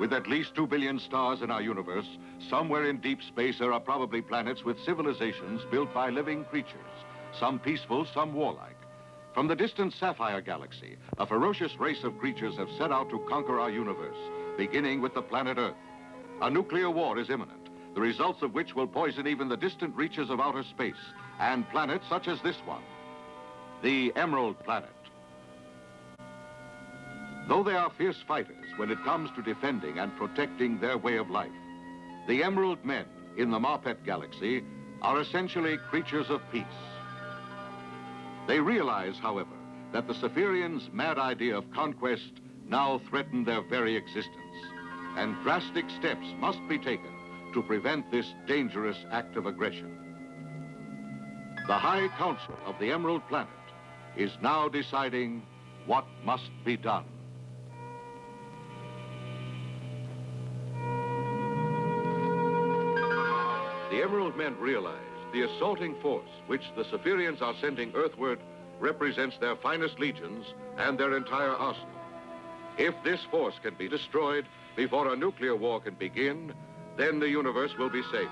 With at least 2 billion stars in our universe, somewhere in deep space there are probably planets with civilizations built by living creatures, some peaceful, some warlike. From the distant Sapphire Galaxy, a ferocious race of creatures have set out to conquer our universe, beginning with the planet Earth. A nuclear war is imminent, the results of which will poison even the distant reaches of outer space and planets such as this one, the Emerald Planet. Though they are fierce fighters when it comes to defending and protecting their way of life, the Emerald Men in the Marpet Galaxy are essentially creatures of peace. They realize, however, that the Cephirians' mad idea of conquest now threaten their very existence, and drastic steps must be taken to prevent this dangerous act of aggression. The High Council of the Emerald Planet is now deciding what must be done. The Emerald Men realize the assaulting force which the Cephirians are sending earthward represents their finest legions and their entire arsenal. If this force can be destroyed before a nuclear war can begin, then the universe will be safe.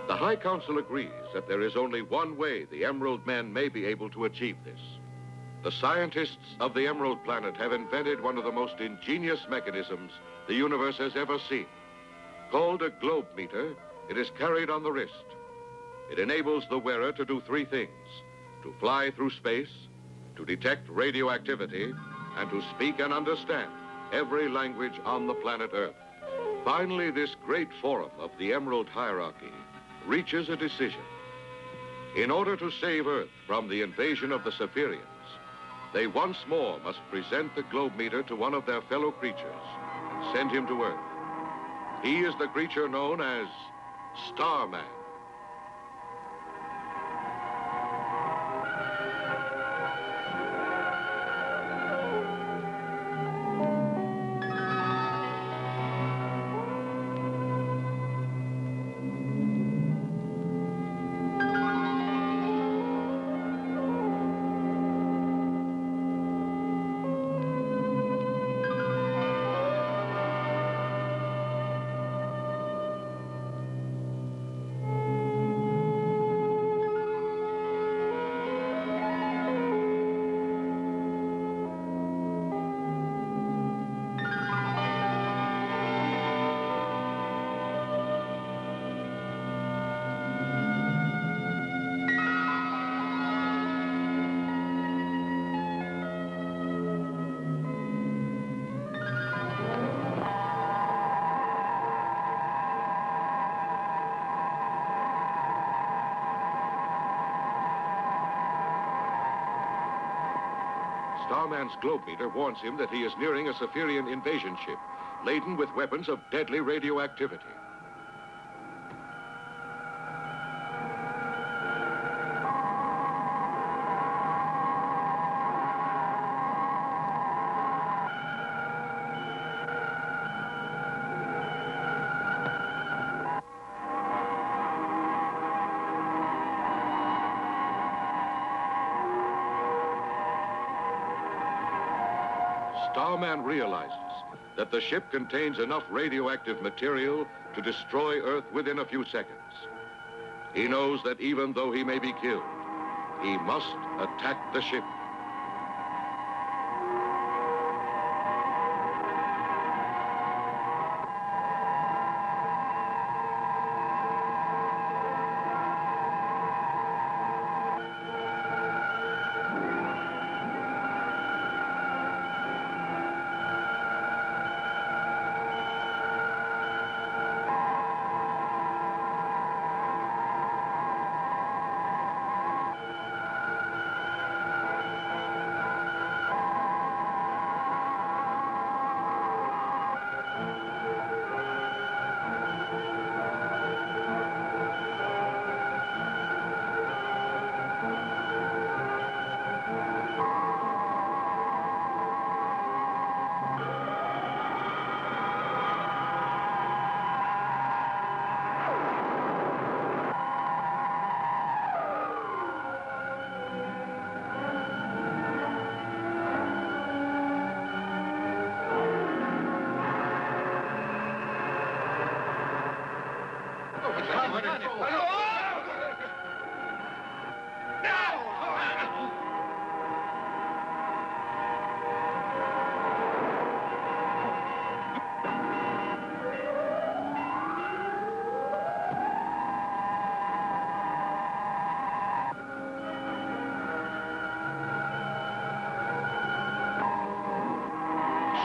The High Council agrees that there is only one way the Emerald Men may be able to achieve this. The scientists of the Emerald Planet have invented one of the most ingenious mechanisms the universe has ever seen. Called a globe meter, it is carried on the wrist. It enables the wearer to do three things: to fly through space, to detect radioactivity, and to speak and understand every language on the planet Earth. Finally, this great forum of the Emerald hierarchy reaches a decision. In order to save Earth from the invasion of the Cephirians, they once more must present the globe meter to one of their fellow creatures and send him to Earth. He is the creature known as Starman. Starman's globe meter warns him that he is nearing a Cephirian invasion ship, laden with weapons of deadly radioactivity. Starman realizes that the ship contains enough radioactive material to destroy Earth within a few seconds. He knows that even though he may be killed, he must attack the ship.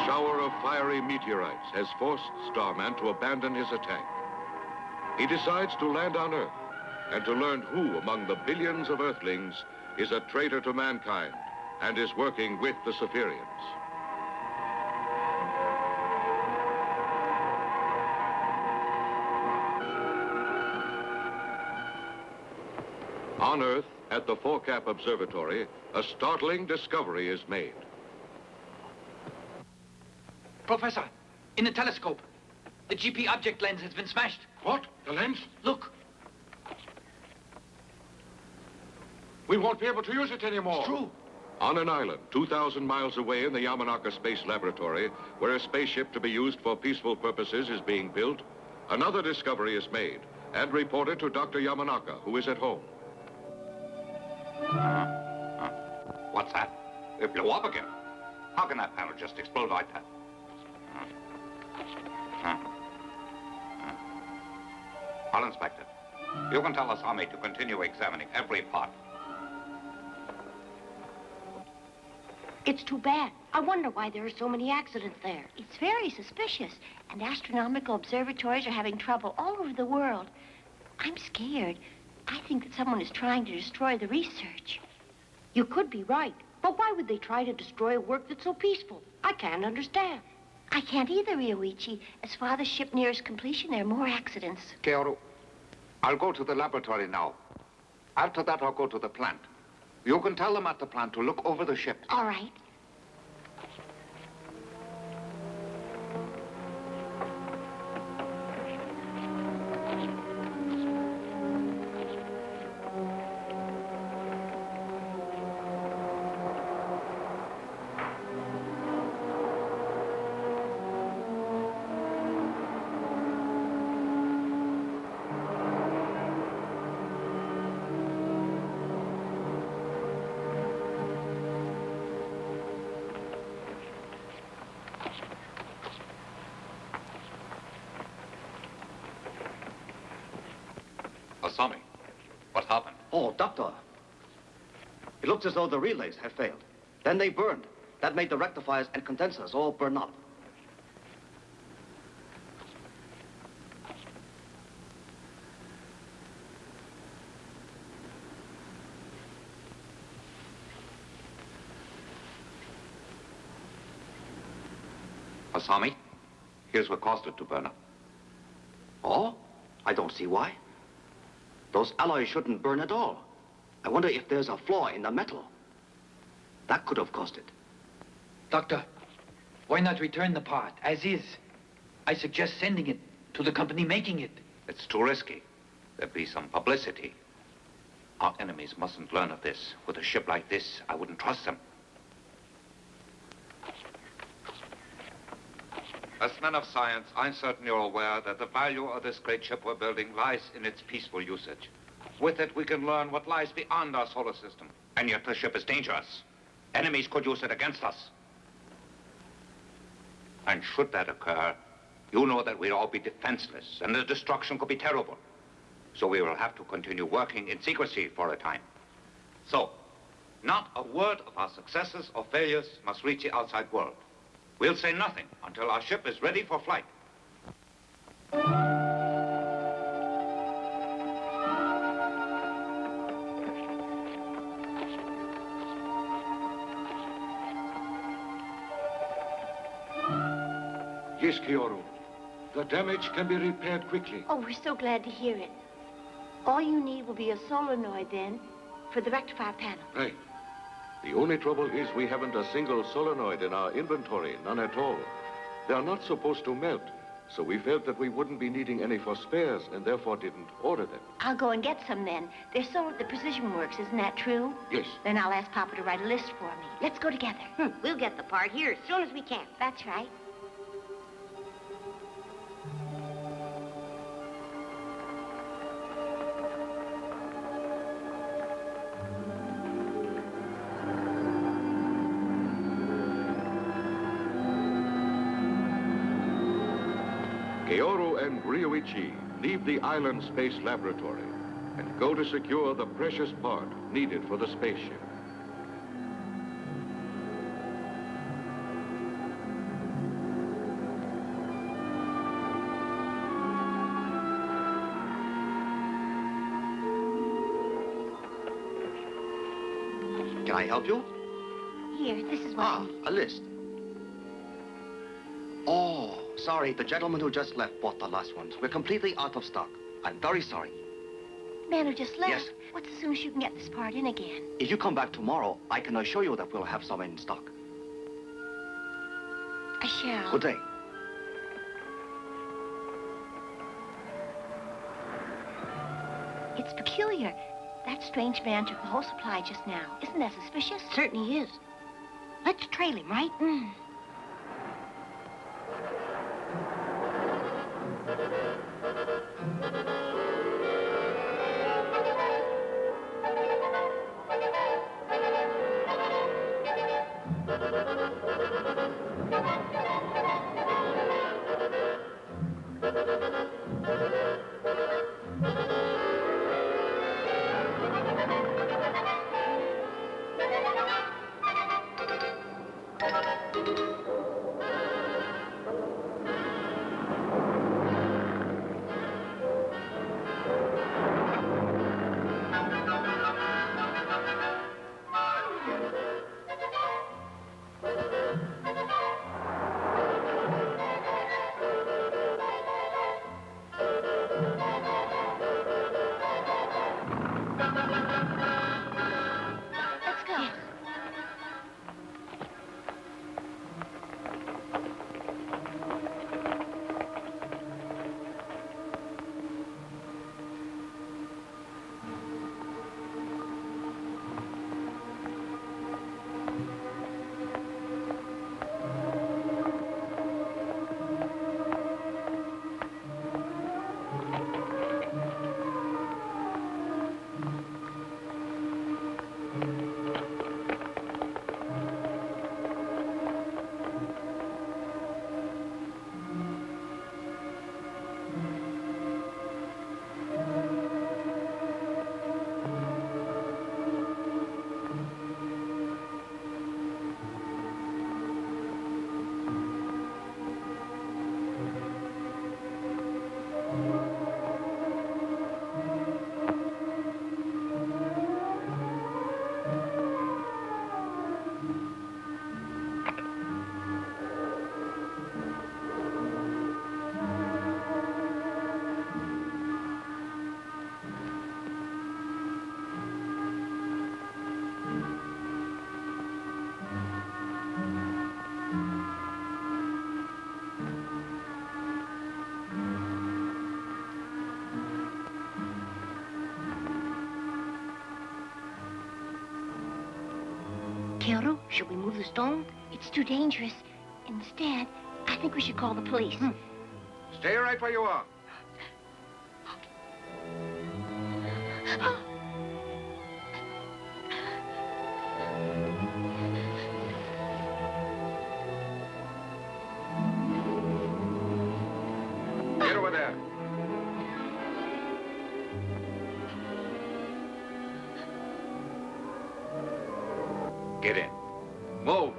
Shower of fiery meteorites has forced Starman to abandon his attack. He decides to land on Earth and to learn who among the billions of Earthlings is a traitor to mankind and is working with the Cypherians. On Earth, at the Forecap Observatory, a startling discovery is made. Professor, in the telescope, the GP object lens has been smashed. What? The lens? Look. We won't be able to use it anymore. It's true. On an island 2,000 miles away in the Yamanaka Space Laboratory, where a spaceship to be used for peaceful purposes is being built, another discovery is made and reported to Dr. Yamanaka, who is at home. What's that? It blew up again. How can that panel just explode like that? I'll inspect it. You can tell Asami to continue examining every part. It's too bad. I wonder why there are so many accidents there. It's very suspicious, and astronomical observatories are having trouble all over the world. I'm scared. I think that someone is trying to destroy the research. You could be right, but why would they try to destroy a work that's so peaceful? I can't understand. I can't either, Ryoichi. As Father's ship nears completion, there are more accidents. Keoru, I'll go to the laboratory now. After that, I'll go to the plant. You can tell them at the plant to look over the ship. All right. Asami, what happened? Oh, Doctor. It looks as though the relays have failed. Then they burned. That made the rectifiers and condensers all burn up. Asami, here's what caused it to burn up. Oh? I don't see why. Those alloys shouldn't burn at all. I wonder if there's a flaw in the metal. That could have caused it. Doctor, why not return the part as is? I suggest sending it to the company making it. It's too risky. There'd be some publicity. Our enemies mustn't learn of this. With a ship like this, I wouldn't trust them. As men of science, I'm certain you're aware that the value of this great ship we're building lies in its peaceful usage. With it, we can learn what lies beyond our solar system. And yet the ship is dangerous. Enemies could use it against us. And should that occur, you know that we'd all be defenseless, and the destruction could be terrible. So we will have to continue working in secrecy for a time. So, not a word of our successes or failures must reach the outside world. We'll say nothing until our ship is ready for flight. Yes, Keoru. The damage can be repaired quickly. Oh, we're so glad to hear it. All you need will be a solenoid then for the rectifier panel. Right. The only trouble is we haven't a single solenoid in our inventory, none at all. They are not supposed to melt, so we felt that we wouldn't be needing any for spares and therefore didn't order them. I'll go and get some then. They're sold at the Precision Works, isn't that true? Yes. Then I'll ask Papa to write a list for me. Let's go together. We'll get the part here as soon as we can. That's right. Keoru and Ryuichi leave the island space laboratory and go to secure the precious part needed for the spaceship. Can I help you? Here, this is what I Ah, need. a list. Oh, sorry. The gentleman who just left bought the last ones. We're completely out of stock. I'm very sorry. Man who just left. Yes. What's as soon as you can get this part in again? If you come back tomorrow, I can assure you that we'll have some in stock. I shall. Good day. It's peculiar. That strange man took the whole supply just now. Isn't that suspicious? Certainly is. Let's trail him, right? Let's go. Keoru, should we move the stone? It's too dangerous. Instead, I think we should call the police. Stay right where you are. Get over there. Get in. Move.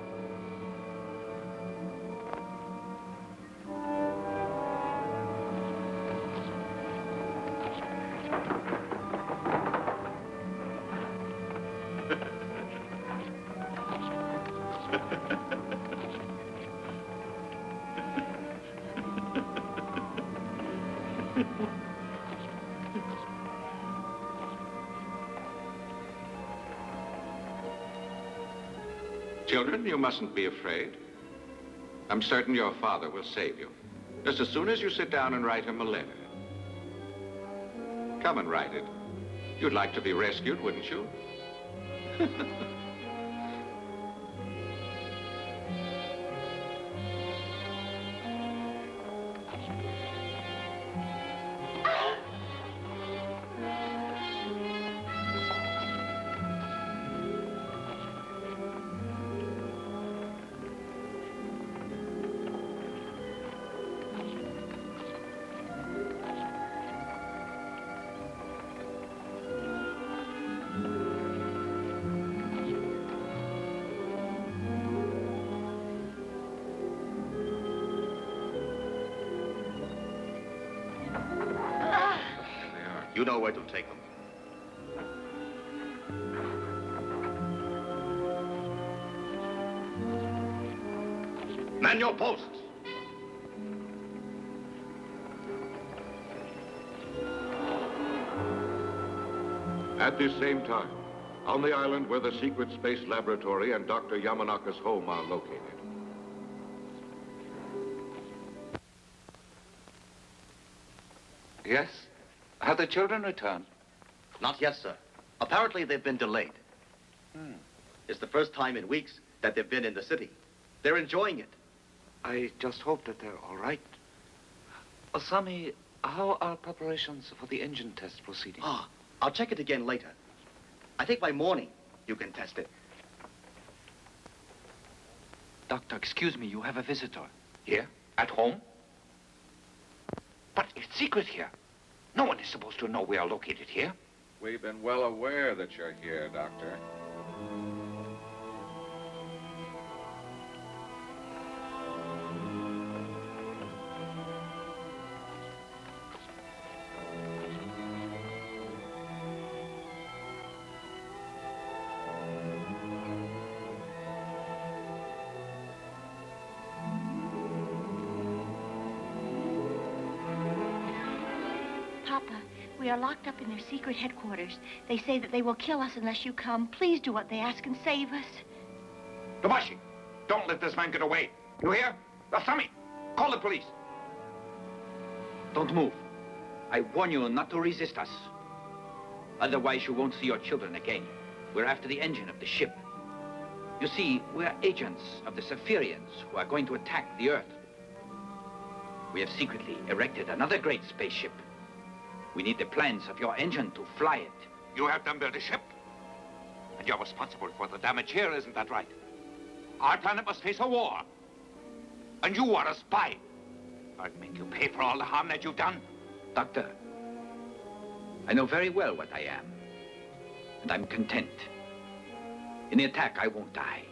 Children, you mustn't be afraid. I'm certain your father will save you. Just as soon as you sit down and write him a letter. Come and write it. You'd like to be rescued, wouldn't you? You know where to take them. Man your posts! At this same time, on the island where the secret space laboratory and Dr. Yamanaka's home are located. Yes? Have the children returned? Not yet, sir. Apparently, they've been delayed. It's the first time in weeks that they've been in the city. They're enjoying it. I just hope that they're all right. Osami, how are preparations for the engine test proceeding? Ah, I'll check it again later. I think by morning, you can test it. Doctor, excuse me, you have a visitor. Here? At home? But it's secret here. No one is supposed to know we are located here. We've been well aware that you're here, Doctor. Papa, we are locked up in their secret headquarters. They say that they will kill us unless you come. Please do what they ask and save us. Tobashi, don't let this man get away. You hear? Osami, call the police. Don't move. I warn you not to resist us. Otherwise, you won't see your children again. We're after the engine of the ship. You see, we're agents of the Spherians who are going to attack the Earth. We have secretly erected another great spaceship. We need the plans of your engine to fly it. You have them build a ship. And you're responsible for the damage here, isn't that right? Our planet must face a war. And you are a spy. I'll make you pay for all the harm that you've done. Doctor, I know very well what I am. And I'm content. In the attack, I won't die.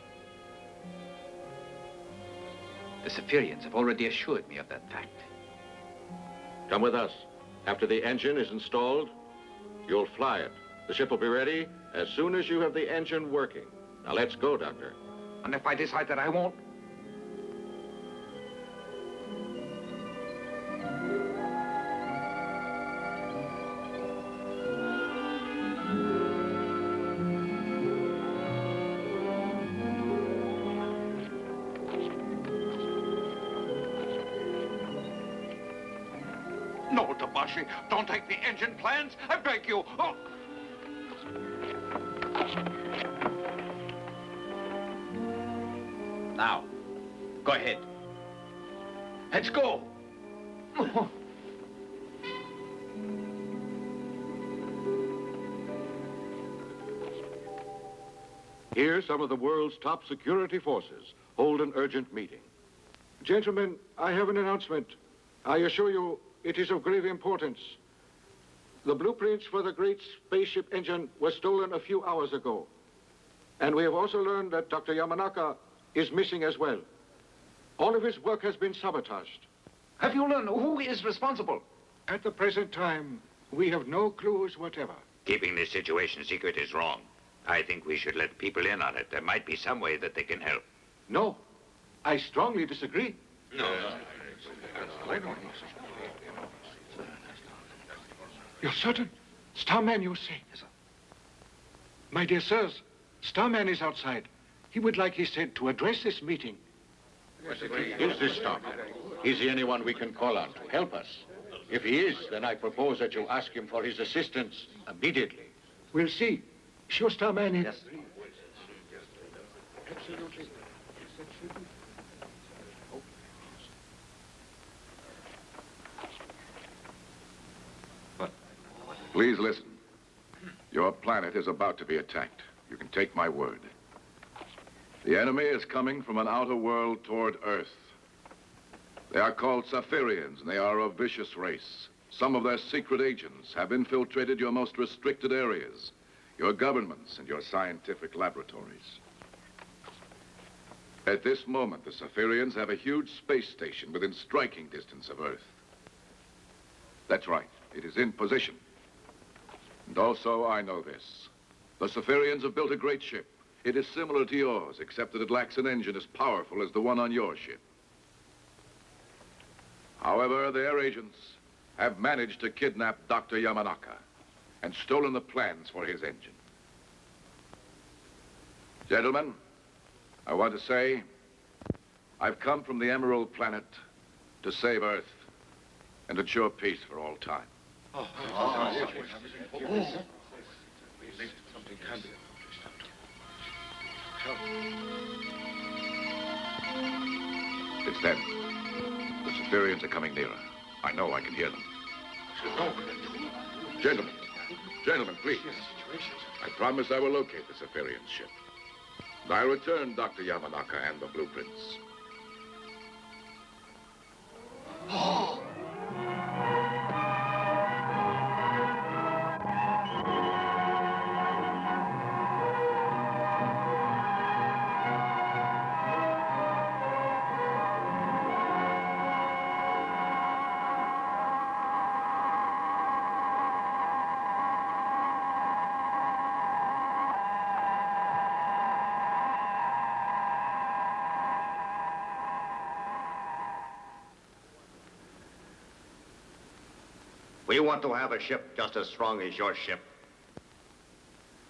The Spherians have already assured me of that fact. Come with us. After the engine is installed, you'll fly it. The ship will be ready as soon as you have the engine working. Now let's go, Doctor. And if I decide that I won't? No, Tobashi, don't take the engine plans. I beg you. Oh. Now, go ahead. Let's go. Here, some of the world's top security forces hold an urgent meeting. Gentlemen, I have an announcement. I assure you, it is of grave importance. The blueprints for the great spaceship engine were stolen a few hours ago. And we have also learned that Dr. Yamanaka is missing as well. All of his work has been sabotaged. Have you learned who is responsible? At the present time, we have no clues whatever. Keeping this situation secret is wrong. I think we should let people in on it. There might be some way that they can help. No, I strongly disagree. You're certain? Starman, you say? Yes, sir. My dear sirs, Starman is outside. He would like, he said, to address this meeting. Is this Starman? Is he anyone we can call on to help us? If he is, then I propose that you ask him for his assistance immediately. We'll see. Sure, Starman is... Yes. Absolutely. Please listen. Your planet is about to be attacked. You can take my word. The enemy is coming from an outer world toward Earth. They are called Spherians, and they are a vicious race. Some of their secret agents have infiltrated your most restricted areas, your governments and your scientific laboratories. At this moment, the Spherians have a huge space station within striking distance of Earth. That's right. It is in position. And also, I know this. The Spherians have built a great ship. It is similar to yours, except that it lacks an engine as powerful as the one on your ship. However, their agents have managed to kidnap Dr. Yamanaka and stolen the plans for his engine. Gentlemen, I want to say I've come from the Emerald Planet to save Earth and ensure peace for all time. It's them. The Spherians are coming nearer. I know I can hear them. Gentlemen, please. I promise I will locate the Spherian ship. And I'll return Dr. Yamanaka and the blueprints. We want to have a ship just as strong as your ship.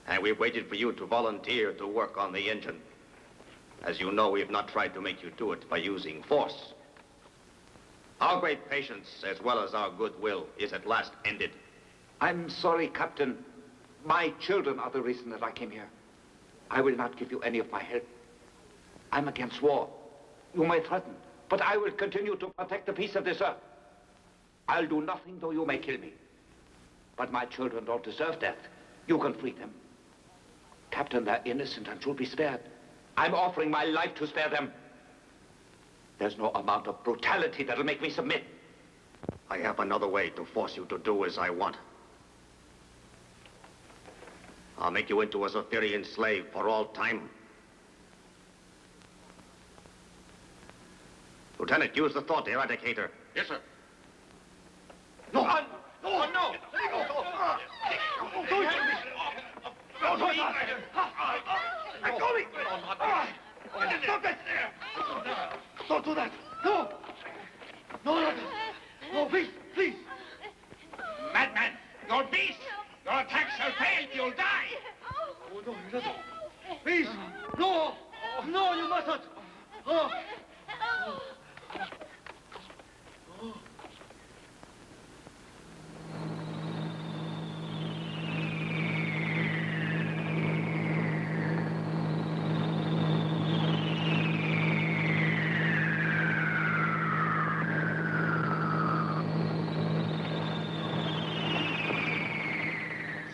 And we waited for you to volunteer to work on the engine. As you know, we have not tried to make you do it by using force. Our great patience, as well as our goodwill, is at last ended. I'm sorry, Captain. My children are the reason that I came here. I will not give you any of my help. I'm against war. You may threaten, but I will continue to protect the peace of this earth. I'll do nothing though you may kill me. But my children don't deserve death. You can free them. Captain, they're innocent and should be spared. I'm offering my life to spare them. There's no amount of brutality that'll make me submit. I have another way to force you to do as I want. I'll make you into a Spherian slave for all time. Lieutenant, use the thought eradicator. Yes, sir. No! No! No! Stop it! Don't do that! No! No, please, please! Madman! You're beast! Your attack shall fail! You'll die! Oh, no, he doesn't. Please! No! No, you mustn't! Oh.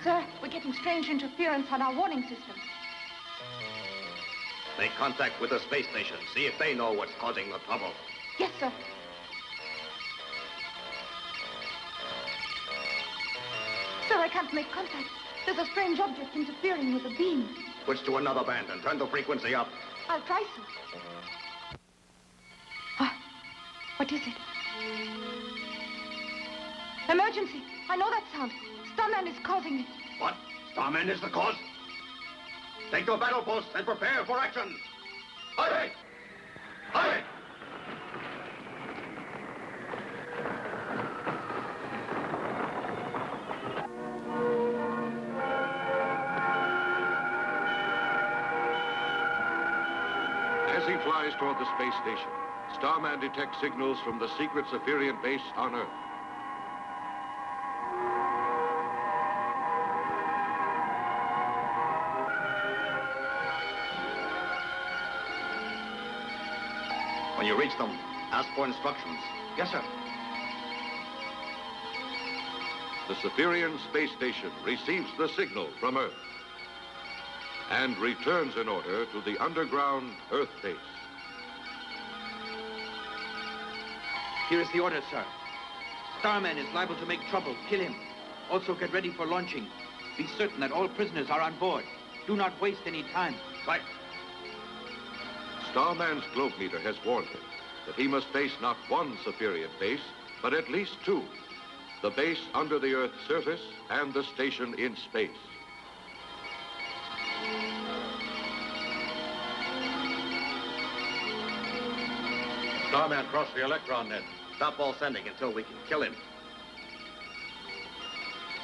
Sir, we're getting strange interference on our warning system. Make contact with the space station. See if they know what's causing the trouble. Yes, sir. Sir, I can't make contact. There's a strange object interfering with the beam. Switch to another band and turn the frequency up. I'll try, sir. What is it? Emergency! I know that sound. Starman is causing it. What? Starman is the cause? Take your battle posts and prepare for action. Hurry! Hurry! As he flies toward the space station, Starman detects signals from the secret Spherian base on Earth. When you reach them, ask for instructions. Yes, sir. The Spherian space station receives the signal from Earth and returns an order to the underground Earth base. Here is the order, sir. Starman is liable to make trouble. Kill him. Also get ready for launching. Be certain that all prisoners are on board. Do not waste any time. Right. Starman's globe meter has warned him that he must face not one Spherian base, but at least two. the base under the Earth's surface, and the station in space. Starman, cross the electron net. Stop all sending until we can kill him.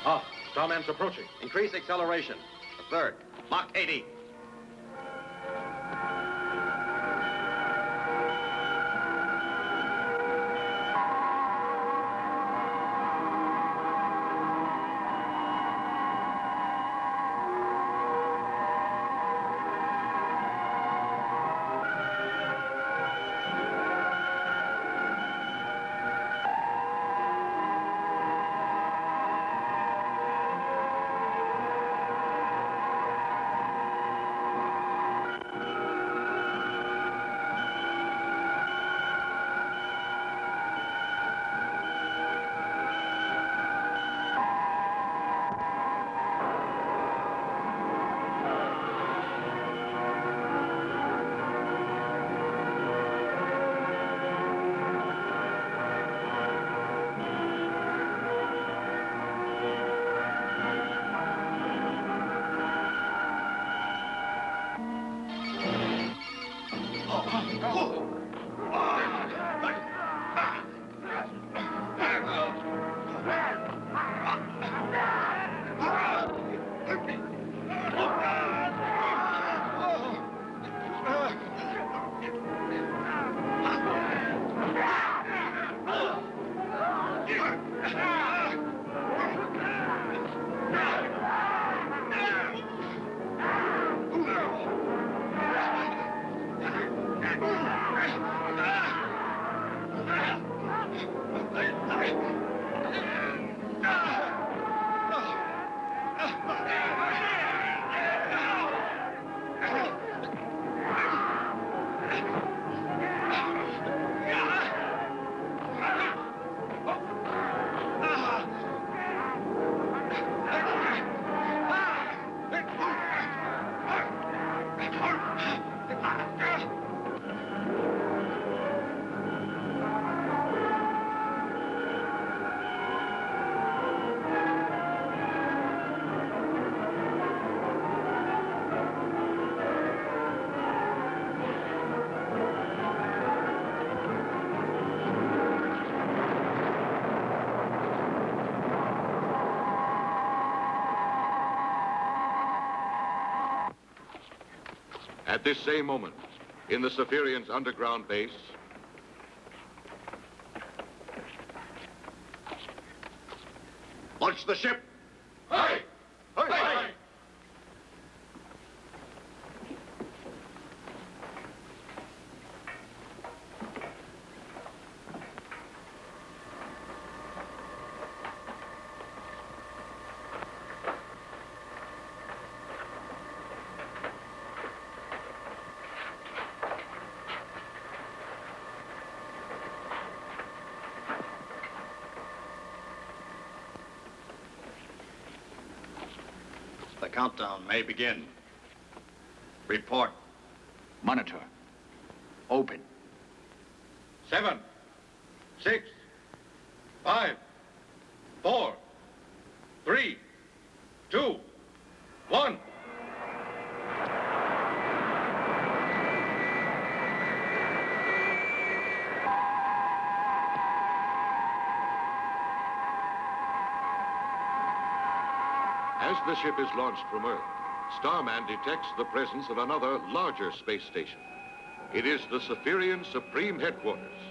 Ah, Starman's approaching. Increase acceleration. A third. Mach 80. At this same moment, in the Saphirians' underground base, Launch the ship! Aye! Aye! The countdown may begin. Report. Monitor. Open. 7, 6, 5, 4, 3, 2, 1. as the ship is launched from Earth, Starman detects the presence of another larger space station. It is the Saphirian Supreme Headquarters.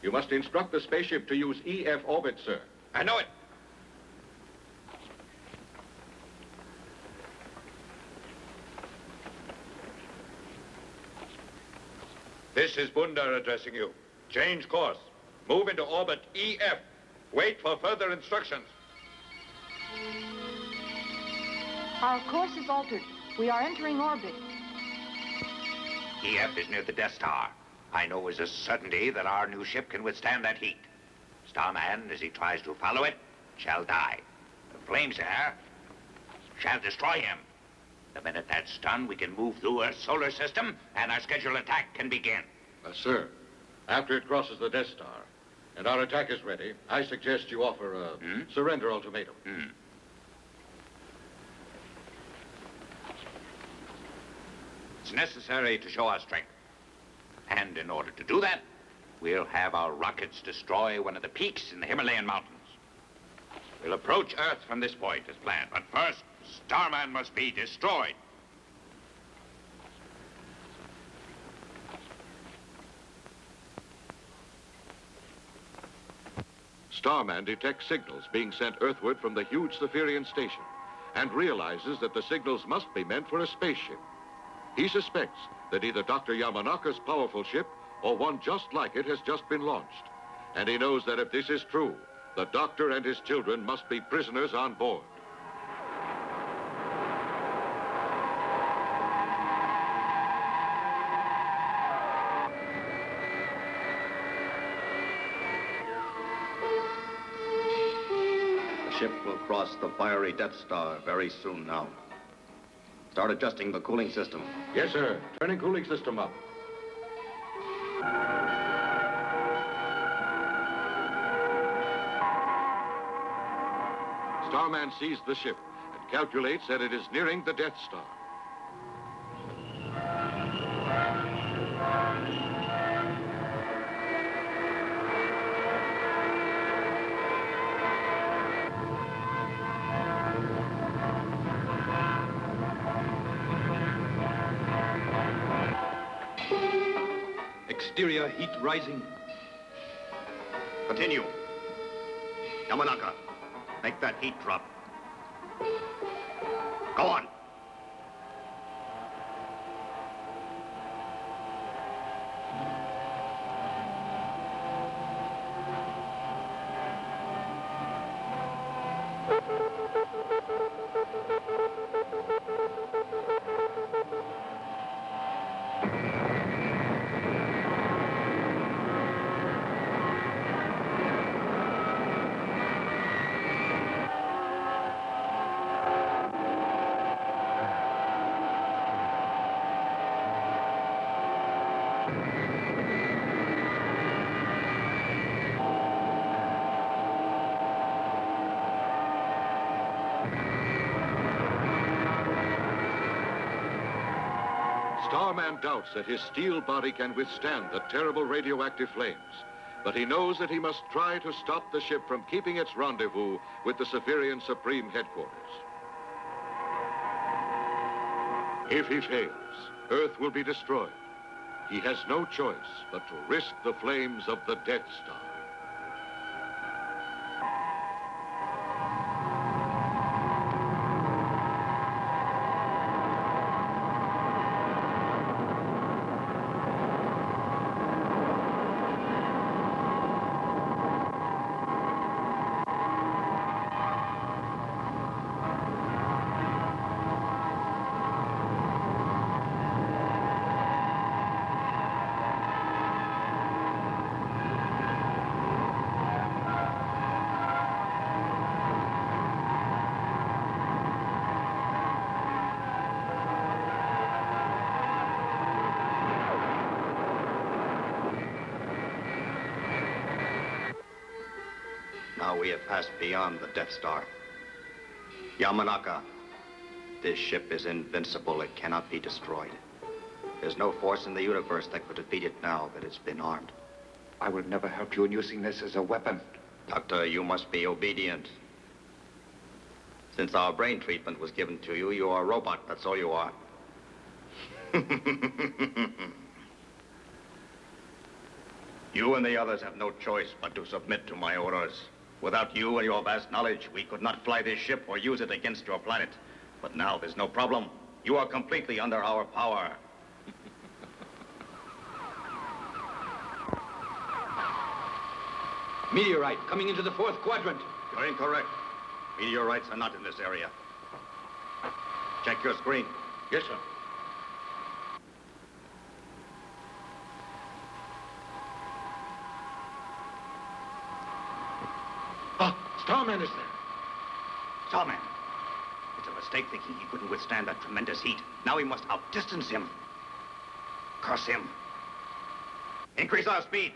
You must instruct the spaceship to use EF orbit, sir. I know it. This is Bundar addressing you. Change course. Move into orbit EF. Wait for further instructions. Our course is altered. We are entering orbit. EF is near the Death Star. I know as a certainty that our new ship can withstand that heat. Starman, as he tries to follow it, shall die. The flames there shall destroy him. The minute that's done, we can move through Earth's solar system, and our scheduled attack can begin. Sir, after it crosses the Death Star and our attack is ready, I suggest you offer a surrender ultimatum. It's necessary to show our strength. And in order to do that, we'll have our rockets destroy one of the peaks in the Himalayan mountains. We'll approach Earth from this point as planned, but first, Starman must be destroyed. Starman detects signals being sent earthward from the huge Cypherian station and realizes that the signals must be meant for a spaceship. He suspects that either Dr. Yamanaka's powerful ship or one just like it has just been launched. And he knows that if this is true, the doctor and his children must be prisoners on board. The ship will cross the fiery Death Star very soon now. Start adjusting the cooling system. Yes, sir. Turning cooling system up. Starman sees the ship and calculates that it is nearing the Death Star. Exterior heat rising. Continue. Yamanaka, make that heat drop. Go on. Starman doubts that his steel body can withstand the terrible radioactive flames, but he knows that he must try to stop the ship from keeping its rendezvous with the Cypherian Supreme Headquarters. If he fails, Earth will be destroyed. He has no choice but to risk the flames of the Death Star. Now we have passed beyond the Death Star. Yamanaka, this ship is invincible. It cannot be destroyed. There's no force in the universe that could defeat it now that it's been armed. I will never help you in using this as a weapon. Doctor, you must be obedient. Since our brain treatment was given to you, you are a robot. That's all you are. You and the others have no choice but to submit to my orders. Without you and your vast knowledge, we could not fly this ship or use it against your planet. But now there's no problem. You are completely under our power. Meteorite coming into the fourth quadrant. You're incorrect. Meteorites are not in this area. Check your screen. Yes, sir. Ah, Starman is there. Starman. It's a mistake thinking he couldn't withstand that tremendous heat. Now we must outdistance him. Curse him. Increase our speed.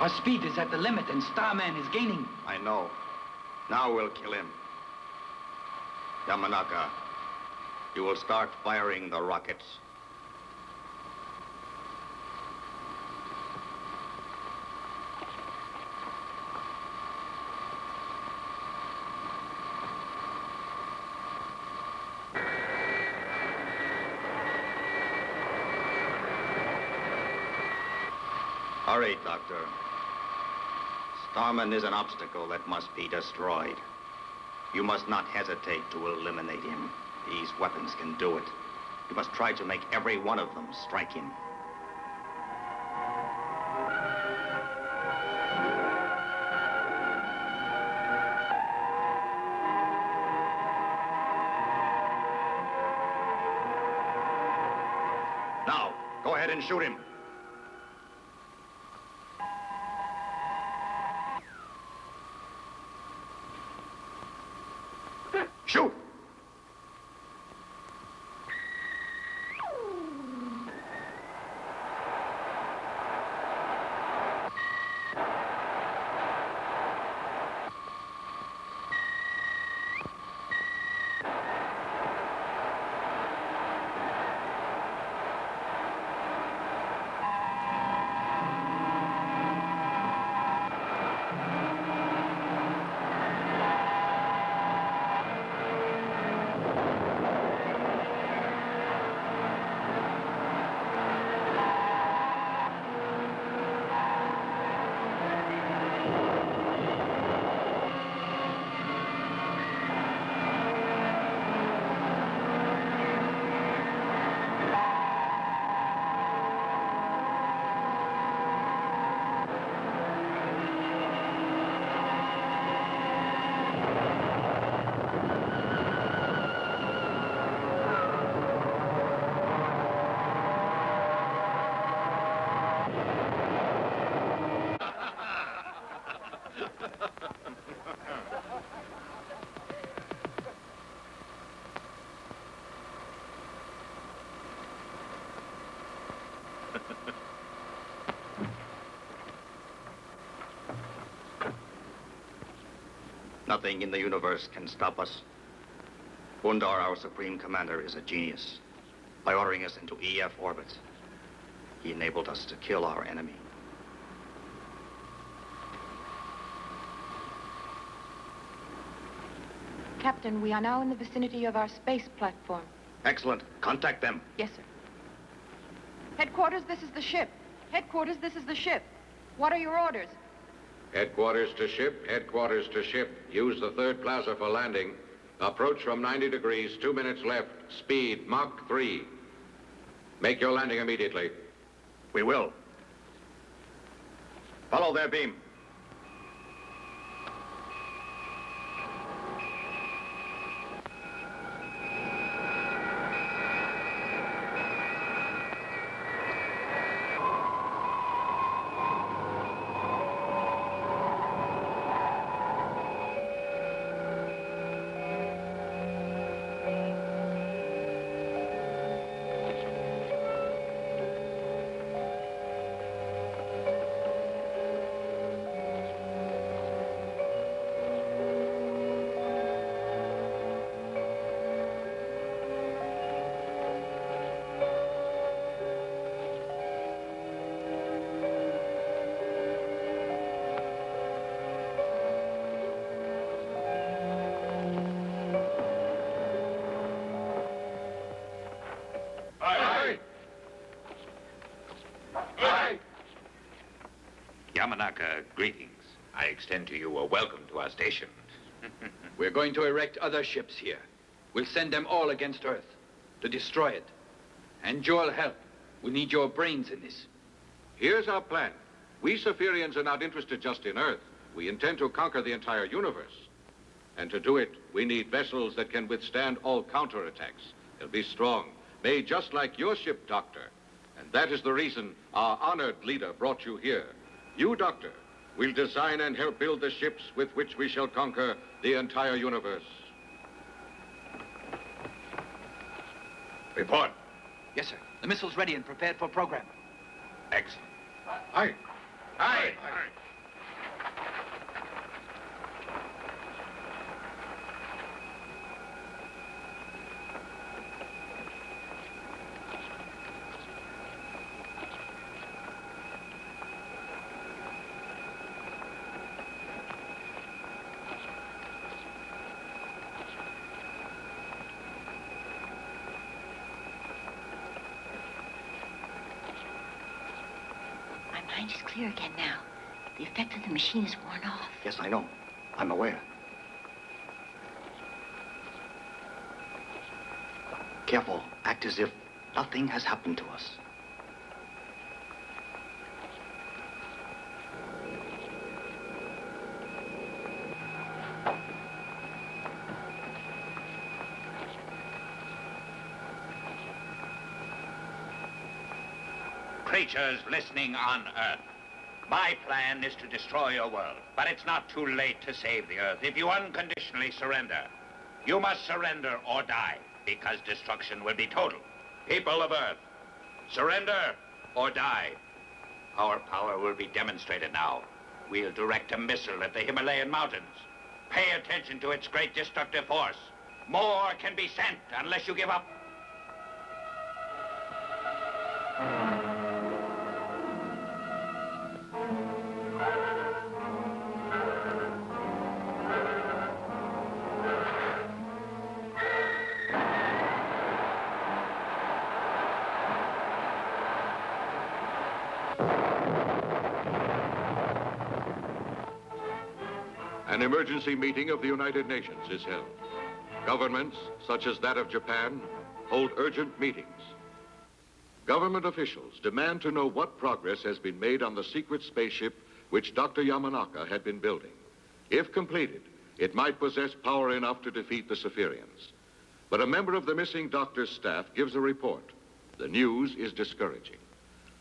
Our speed is at the limit and Starman is gaining. I know. Now we'll kill him. Yamanaka, you will start firing the rockets. Hurry, Doctor. Starman is an obstacle that must be destroyed. You must not hesitate to eliminate him. These weapons can do it. You must try to make every one of them strike him. Now, go ahead and shoot him. Shoot! Nothing in the universe can stop us. Bundar, our Supreme Commander, is a genius. By ordering us into EF orbit, he enabled us to kill our enemy. Captain, we are now in the vicinity of our space platform. Excellent. Contact them. Yes, sir. Headquarters, this is the ship. Headquarters, this is the ship. What are your orders? Headquarters to ship, headquarters to ship. Use the third plaza for landing. Approach from 90 degrees, 2 minutes left. Speed, Mach 3. Make your landing immediately. We will. Follow their beam. Yamanaka, greetings. I extend to you a welcome to our station. We're going to erect other ships here. We'll send them all against Earth to destroy it. And you'll help. We need your brains in this. Here's our plan. We Spherians are not interested just in Earth. We intend to conquer the entire universe. And to do it, we need vessels that can withstand all counterattacks. They'll be strong, made just like your ship, Doctor. And that is the reason our honored leader brought you here. You, Doctor, will design and help build the ships with which we shall conquer the entire universe. Report. Yes, sir. The missile's ready and prepared for program. Excellent. Aye. Aye. My mind is clear again now. The effect of the machine is worn off. Yes, I know. I'm aware. Careful. Act as if nothing has happened to us. Creatures listening on Earth. My plan is to destroy your world, but it's not too late to save the Earth if you unconditionally surrender. You must surrender or die, because destruction will be total. People of Earth, surrender or die. Our power will be demonstrated now. We'll direct a missile at the Himalayan mountains. Pay attention to its great destructive force. More can be sent unless you give up. An emergency meeting of the United Nations is held. Governments, such as that of Japan, hold urgent meetings. Government officials demand to know what progress has been made on the secret spaceship which Dr. Yamanaka had been building. If completed, it might possess power enough to defeat the Spherians. But a member of the missing doctor's staff gives a report. The news is discouraging.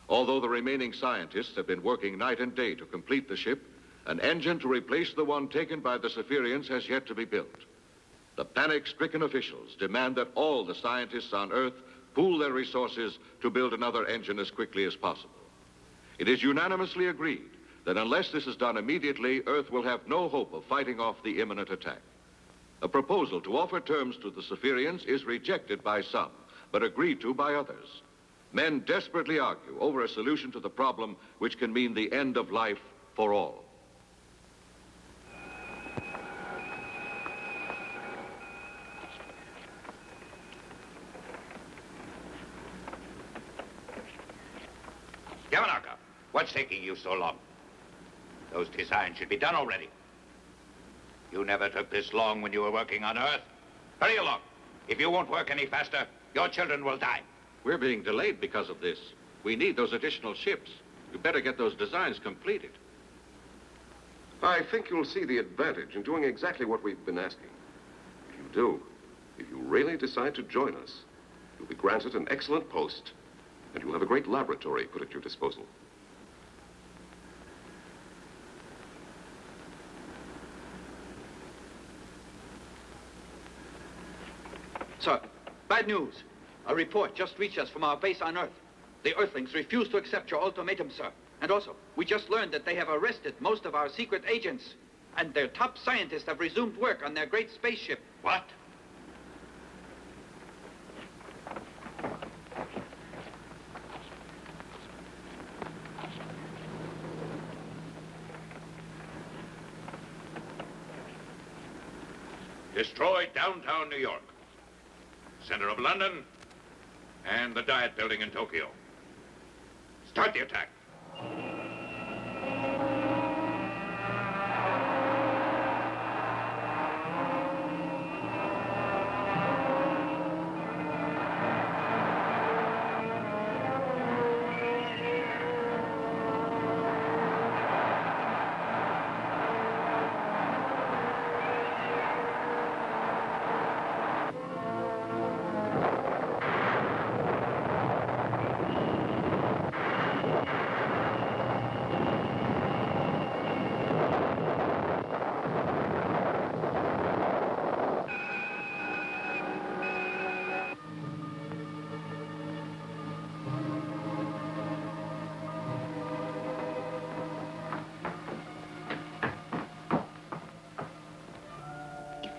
Although the remaining scientists have been working night and day to complete the ship, an engine to replace the one taken by the Spherians has yet to be built. The panic-stricken officials demand that all the scientists on Earth pool their resources to build another engine as quickly as possible. It is unanimously agreed that unless this is done immediately, Earth will have no hope of fighting off the imminent attack. A proposal to offer terms to the Spherians is rejected by some, but agreed to by others. Men desperately argue over a solution to the problem which can mean the end of life for all. Yamanaka, what's taking you so long? Those designs should be done already. You never took this long when you were working on Earth. Hurry along. If you won't work any faster, your children will die. We're being delayed because of this. We need those additional ships. You better get those designs completed. I think you'll see the advantage in doing exactly what we've been asking. If you do, if you really decide to join us, you'll be granted an excellent post, and you'll have a great laboratory put at your disposal. Sir, bad news. A report just reached us from our base on Earth. The Earthlings refuse to accept your ultimatum, sir. And also, we just learned that they have arrested most of our secret agents, and their top scientists have resumed work on their great spaceship. What? Destroy downtown New York, center of London, and the Diet Building in Tokyo. Start the attack.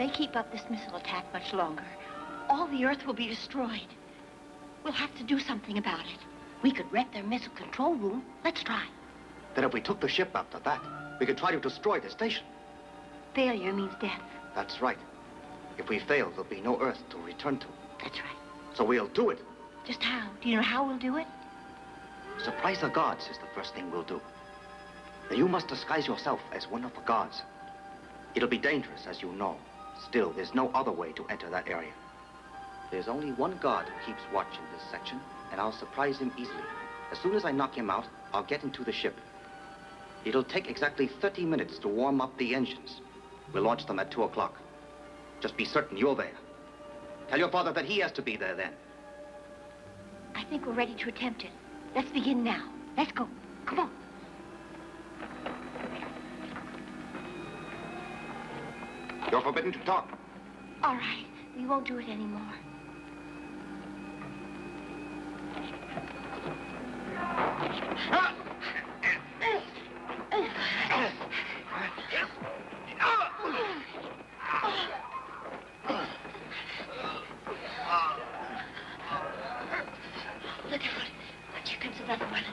they keep up this missile attack much longer, all the Earth will be destroyed. We'll have to do something about it. We could wreck their missile control room. Let's try. Then if we took the ship after that, we could try to destroy the station. Failure means death. That's right. If we fail, there'll be no Earth to return to. That's right. So we'll do it. Just how? Do you know how we'll do it? Surprise the gods is the first thing we'll do. Now, you must disguise yourself as one of the gods. It'll be dangerous, as you know. Still, there's no other way to enter that area. There's only one god who keeps watch in this section, and I'll surprise him easily. As soon as I knock him out, I'll get into the ship. It'll take exactly 30 minutes to warm up the engines. We'll launch them at 2 o'clock. Just be certain you're there. Tell your father that he has to be there then. I think we're ready to attempt it. Let's begin now. Let's go. Come on. You're forbidden to talk. All right. We won't do it anymore. Look out. Here comes another one.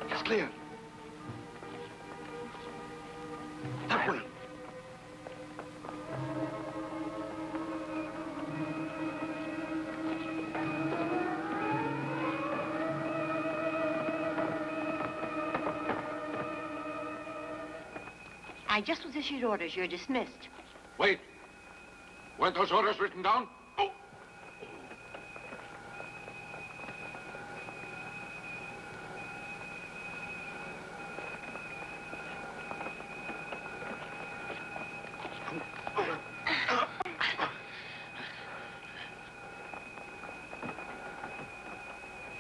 It's clear. That way. I just was issued orders. You're dismissed. Wait. Weren't those orders written down? Oh.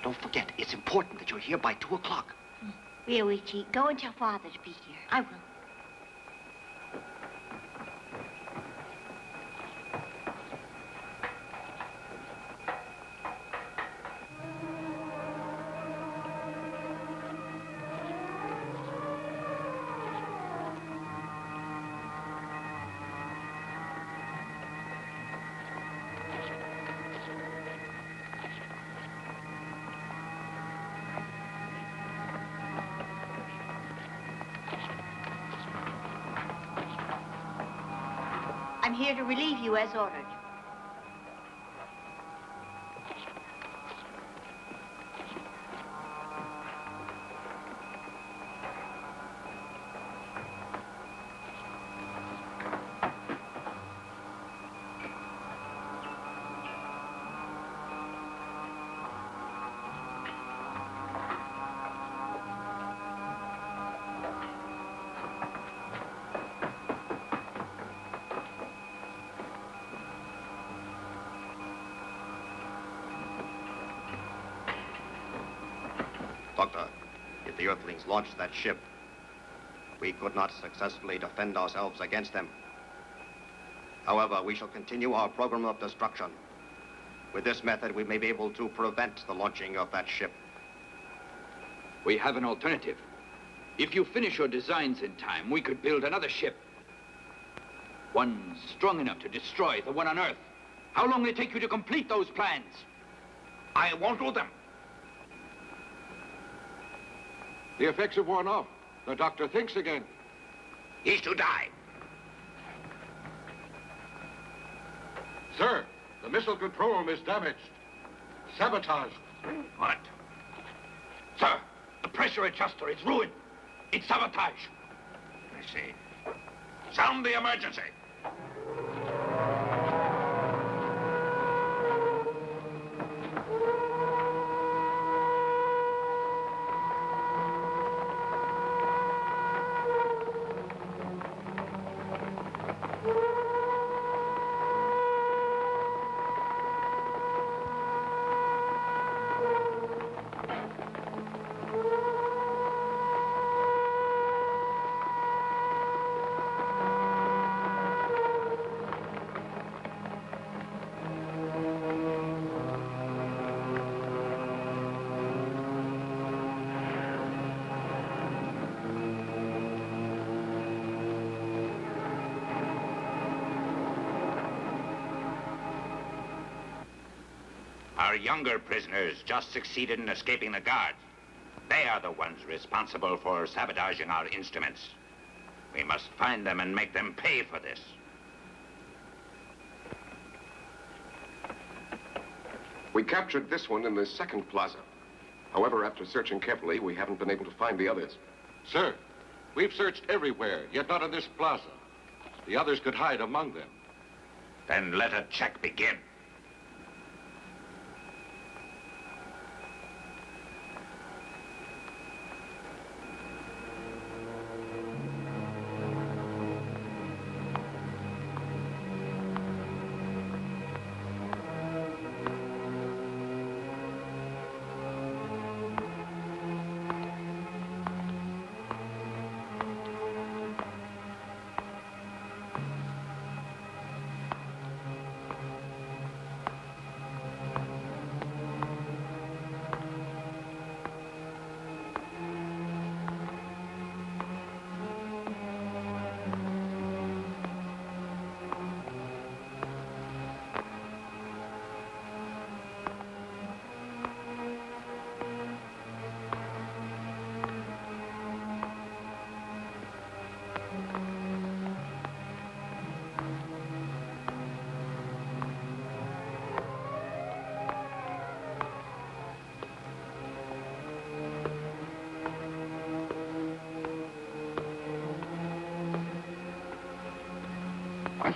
Don't forget, it's important that you're here by 2 o'clock. Ryoichi, go and tell Father to be here. I will. I'm here to relieve you as ordered. Doctor, if the Earthlings launched that ship, we could not successfully defend ourselves against them. However, we shall continue our program of destruction. With this method, we may be able to prevent the launching of that ship. We have an alternative. If you finish your designs in time, we could build another ship. One strong enough to destroy the one on Earth. How long will it take you to complete those plans? I won't do them. The effects have worn off. The doctor thinks again. He's to die. Sir, the missile control room is damaged. Sabotaged. What? Sir, the pressure adjuster is ruined. It's sabotage. I see. Sound the emergency. Our younger prisoners just succeeded in escaping the guards. They are the ones responsible for sabotaging our instruments. We must find them and make them pay for this. We captured this one in the second plaza. However, after searching carefully, we haven't been able to find the others. Sir, we've searched everywhere, yet not in this plaza. The others could hide among them. Then let a check begin.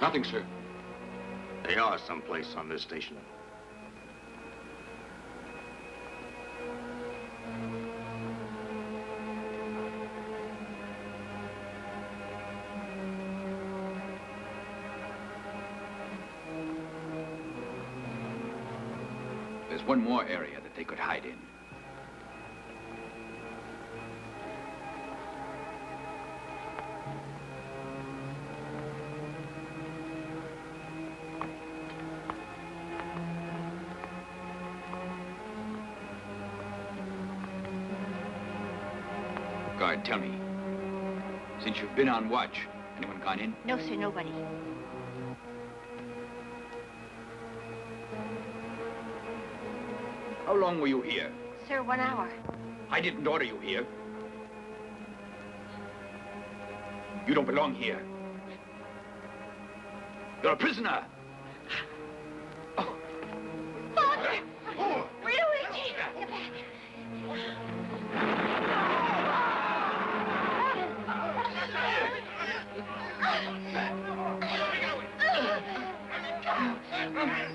Nothing, sir. They are someplace on this station. There's one more area that they could hide in. Guard, tell me, since you've been on watch, anyone gone in? No, sir, nobody. How long were you here? Sir, 1 hour. I didn't order you here. You don't belong here. You're a prisoner. Father! Luigi!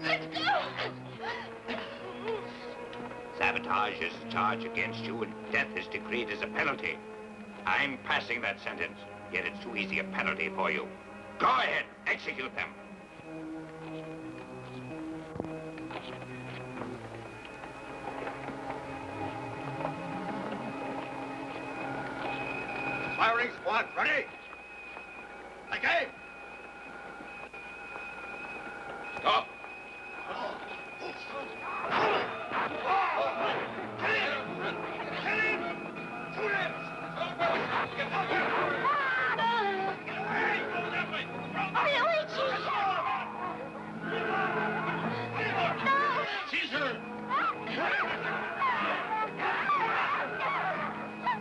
Let's go! Sabotage is a charge against you, and death is decreed as a penalty. I'm passing that sentence, yet it's too easy a penalty for you. Go ahead, execute them. Firing squad, ready? Okay. Stop. Luigi!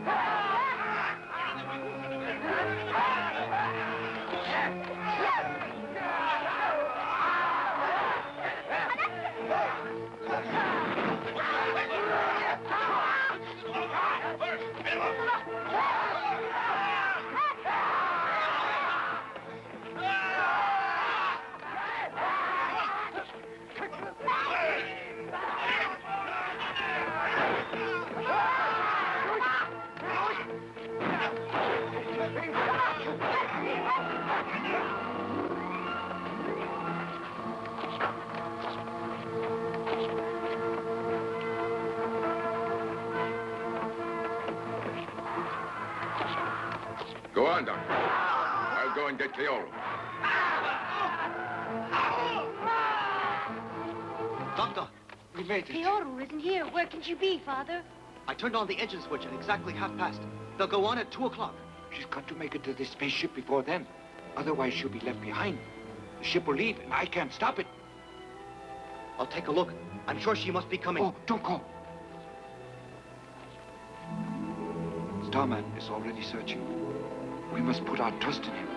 No! Go on, Doctor. I'll go and get Keoru. Doctor, we made it. Keoru isn't here. Where can she be, Father? I turned on the engine switch at exactly past. They'll go on at 2 o'clock. She's got to make it to the spaceship before then. Otherwise, she'll be left behind. The ship will leave, and I can't stop it. I'll take a look. I'm sure she must be coming. Oh, don't go. Starman is already searching. We must put our trust in him.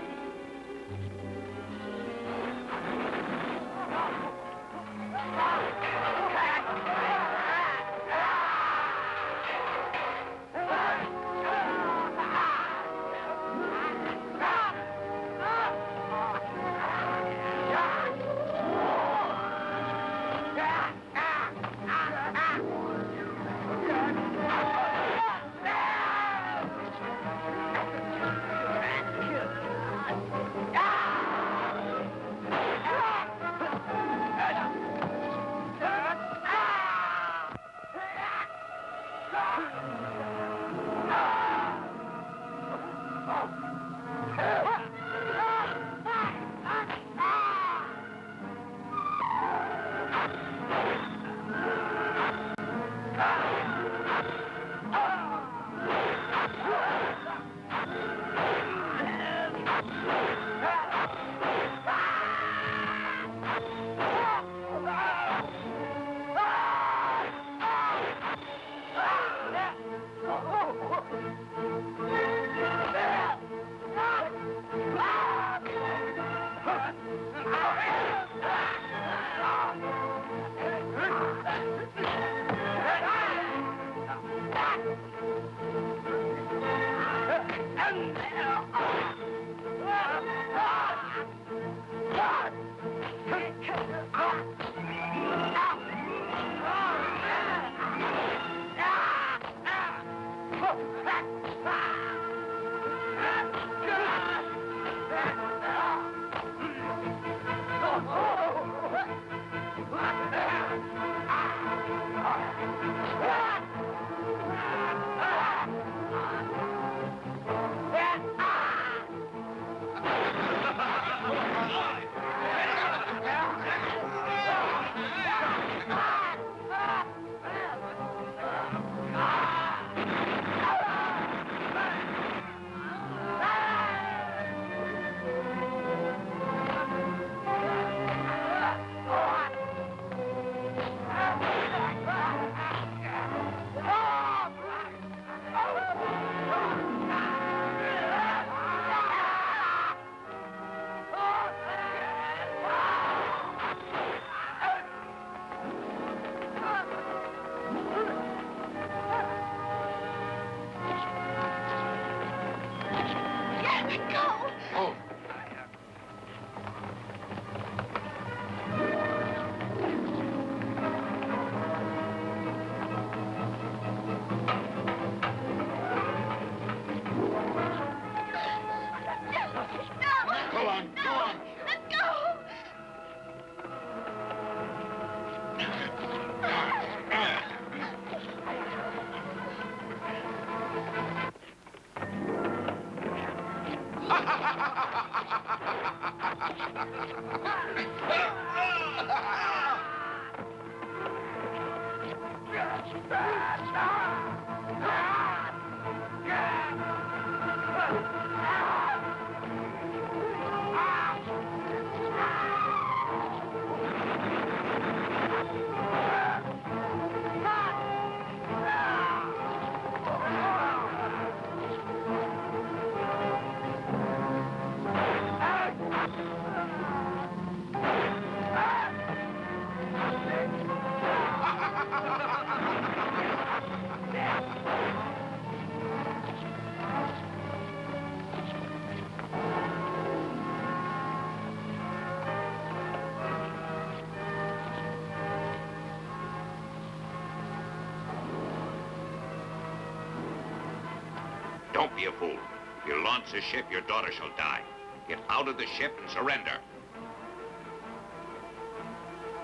Don't be a fool. If you launch the ship, your daughter shall die. Get out of the ship and surrender.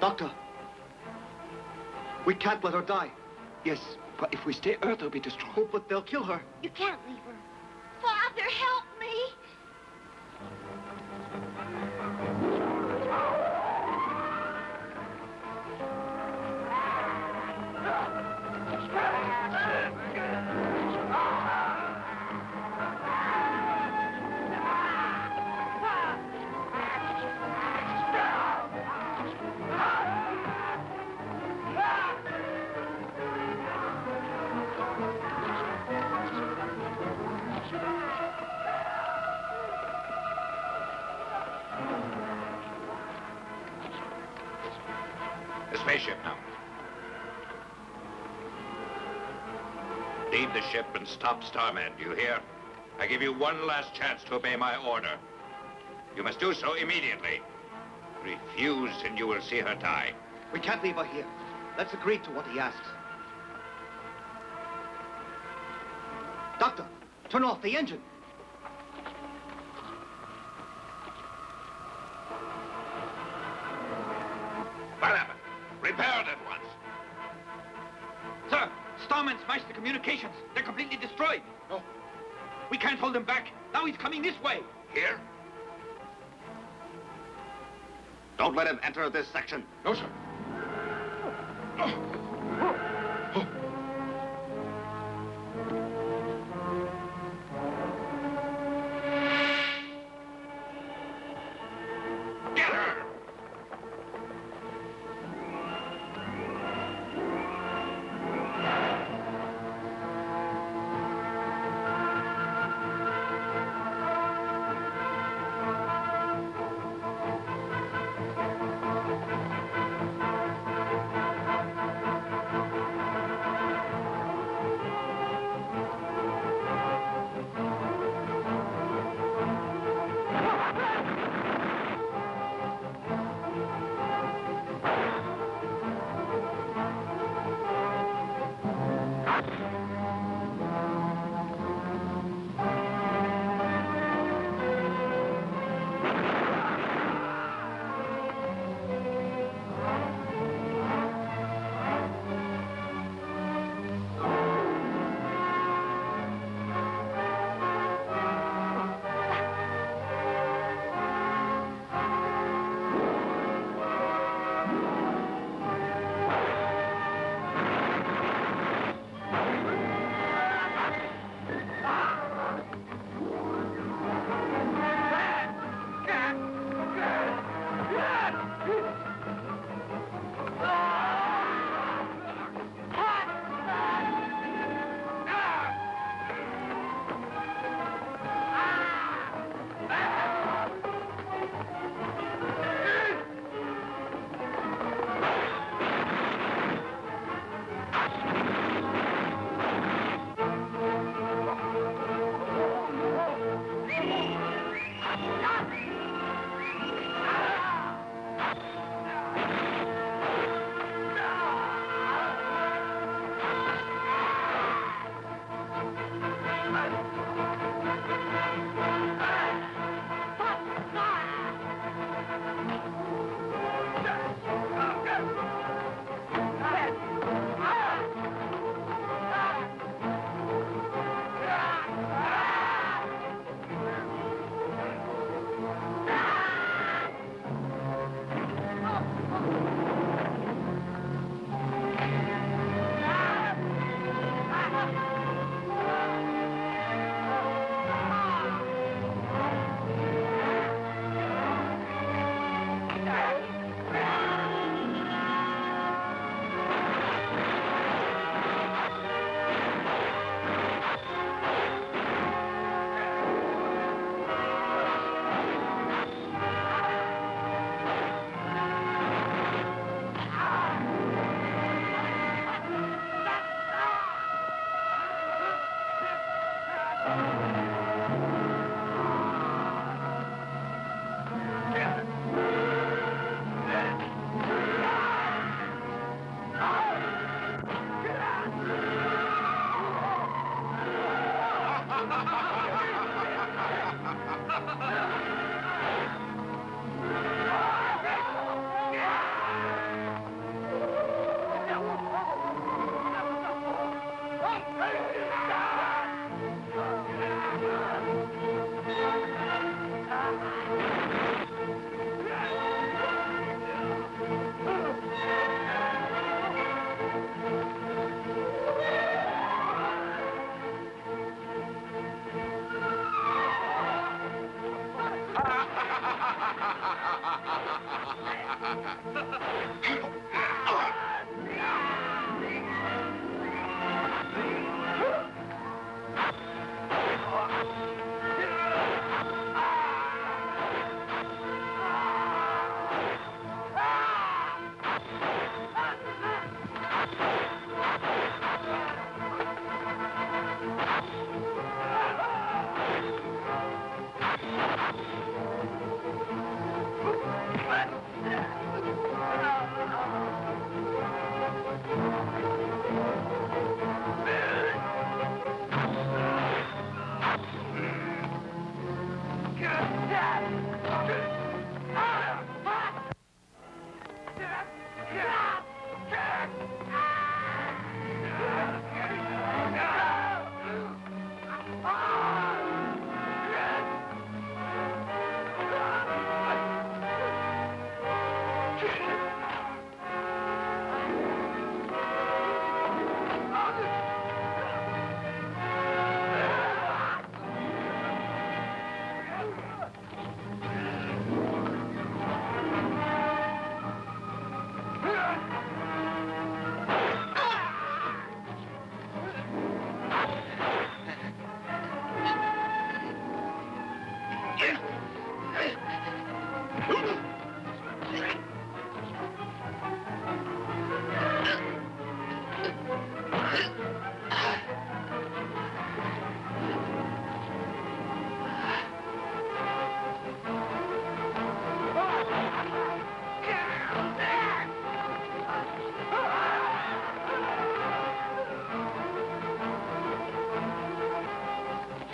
Doctor, we can't let her die. Yes, but if we stay Earth, will be destroyed. Oh, but they'll kill her. You can't leave her. Father, help me. spaceship now. Leave the ship and stop Starman, do you hear? I give you one last chance to obey my order. You must do so immediately. Refuse and you will see her die. We can't leave her here. Let's agree to what he asks. Doctor, turn off the engine. What happened? Repair it at once. Sir, Starman smashed the communications. They're completely destroyed. Oh. We can't hold him back. Now he's coming this way. Here? Don't let him enter this section. No, sir. Get her!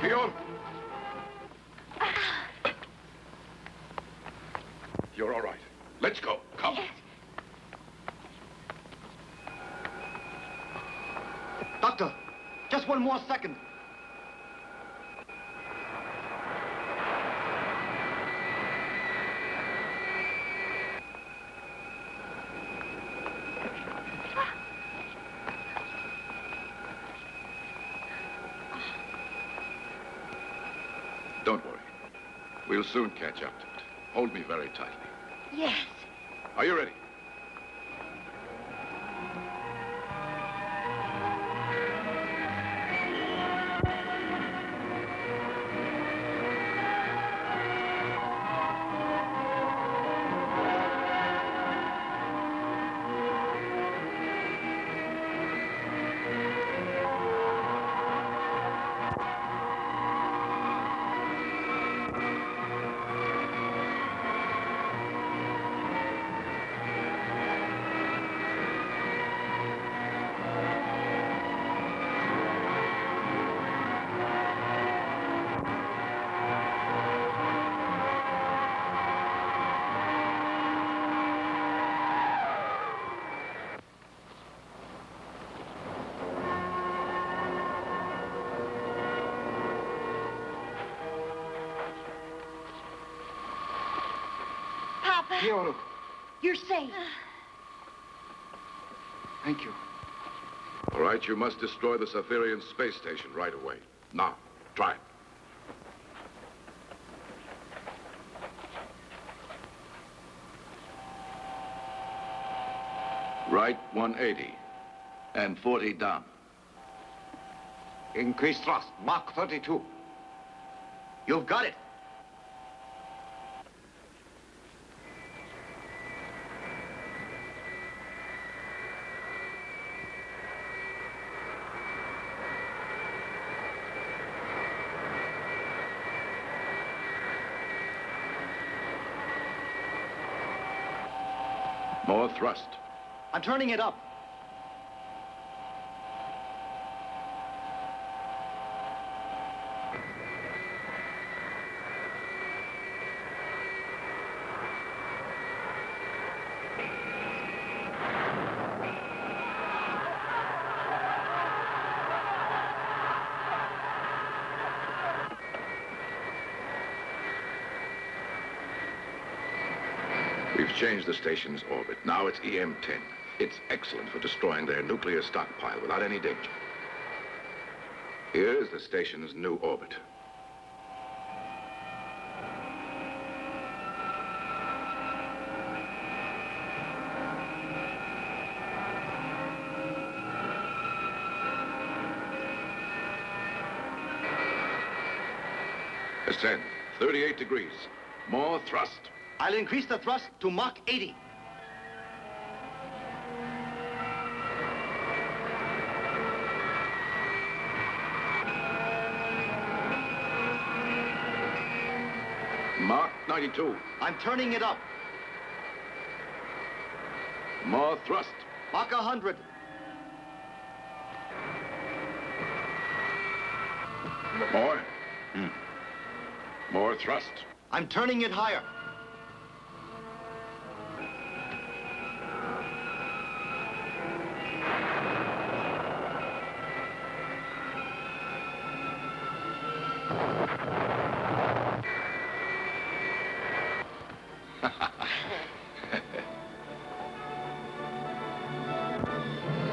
Leon! You're all right. Let's go. Come. Yes. Doctor, just one more second. Don't worry. We'll soon catch up to it. Hold me very tightly. Yes. Are you ready? Papa, Piero, you're safe. thank you. All right, you must destroy the Cytherian space station right away. Now, try it. Right 180. And 40 down. Increase thrust, Mach 32. You've got it. More thrust. I'm turning it up. We've changed the station's orbit. Now it's EM-10. It's excellent for destroying their nuclear stockpile without any danger. Here's the station's new orbit. Ascend. 38 degrees. More thrust. I'll increase the thrust to Mach 80. Mach 92. I'm turning it up. More thrust. Mach 100. More. More thrust. I'm turning it higher.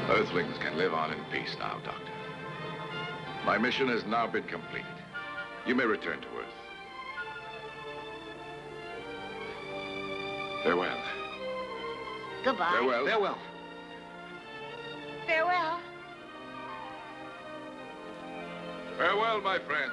Earthlings can live on in peace now, Doctor. My mission has now been completed. You may return to Earth. Farewell. Goodbye. Farewell. Farewell. Farewell. Farewell, my friend.